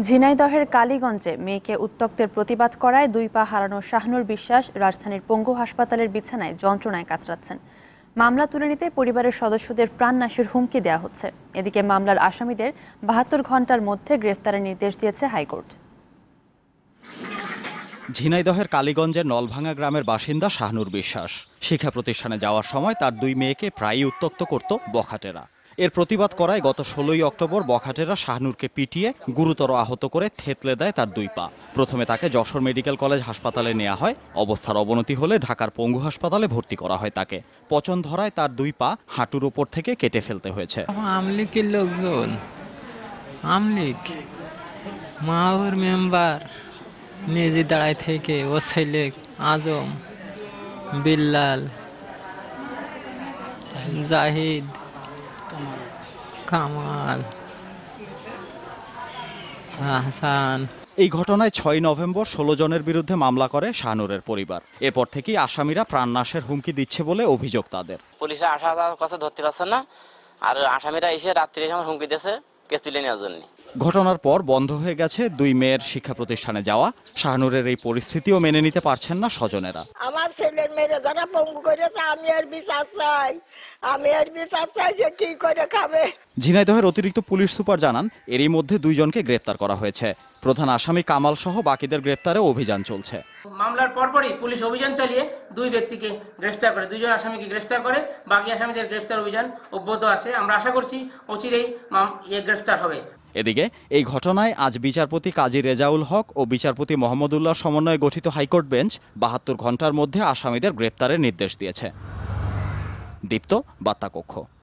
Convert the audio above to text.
ঝিনাইদহের কালীগঞ্জে মেয়েকে উত্ত্যক্তের প্রতিবাদ করায় 2 পা হারানো শাহনুর বিশ্বাস রাজধানীর পঙ্গু হাসপাতালের বিছানায় যন্ত্রণায় কাতরাচ্ছেন। মামলা তুলে নিতে পরিবারের সদস্যদের প্রাণনাশের হুমকি দেওয়া হচ্ছে। এদিকে মামলার আসামিদের 72 ঘণ্টার মধ্যে গ্রেফতারের নির্দেশ দিয়েছে হাইকোর্ট। ঝিনাইদহের কালীগঞ্জের নলভাঙা গ্রামের বাসিন্দা শাহনুর বিশ্বাস শিক্ষা প্রতিষ্ঠানে যাওয়ার সময় তার 2 মেয়েকে প্রায়ই উত্ত্যক্ত করত বখাটেরা। এর প্রতিবাদ করায় গত 16ই অক্টোবর বখাটেরা শাহনুরকে পিটিয়ে গুরুতর আহত করে থেতলে দেয় তার 2 পা। প্রথমে তাকে যশোর মেডিকেল কলেজ হাসপাতালে নেওয়া হয়। অবস্থার অবনতি হলে ঢাকার পঙ্গু হাসপাতালে ভর্তি করা হয় তাকে। পচন ধরায় তার 2 পা হাঁটুর উপর থেকে কেটে ফেলতে হয়েছে। আমলিকের লোকজন, আমলিক মাহবুর মেম্বার নিজে দাঁড়ায় থেকে ও ছেলে আজম, বিল্লাল, জাহিদ, কামাল, হাসান। এই ঘটনায় 6 নভেম্বর 16 জনের বিরুদ্ধে মামলা করে শাহনুরের পরিবার। এরপর থেকেই আসামিরা প্রাণনাশের হুমকি দিচ্ছে বলে অভিযোগ তাদের। পুলিশে আসা কথা ধরতে পারছে না, আর আসামিরা এসে রাত্রে এসে আমার হুমকি দিয়েছে কেস তুলে নেওয়ার জন্য। ঘটনার পর বন্ধ হয়ে গেছে 2 মেয়ের শিক্ষা প্রতিষ্ঠানে যাওয়া। শাহনুরের এই পরিস্থিতিও মেনে নিতে পারছেন না স্বজনেরা। আমার ছেলের মেয়েরা যারা পঙ্গু করেছে, আমি আর বিচার চাই যে কি করে খাবে। ঝিনাইদহের অতিরিক্ত পুলিশ সুপার জানান, এরই মধ্যে 2 জনকে গ্রেপ্তার করা হয়েছে। প্রধান আসামি কামাল সহ বাকিদের গ্রেপ্তারে অভিযান চলছে। মামলার পরপরই পুলিশ অভিযান চালিয়ে 2 ব্যক্তিকে গ্রেফতার করে, 2 জন আসামিকে গ্রেফতার করে। বাকি আসামিদের গ্রেফতার অভিযান অব্যাহত আছে। আমরা আশা করছি অচিরেই গ্রেফতার হবে। এদিকে এই ঘটনায় আজ বিচারপতি কাজী রেজাউল হক ও বিচারপতি মোহাম্মদুল্লাহ সমন্বয়ে গঠিত হাইকোর্ট বেঞ্চ 72 ঘণ্টার মধ্যে আসামিদের গ্রেপ্তারের নির্দেশ দিয়েছে। দীপ্ত, বার্তা কক্ষ।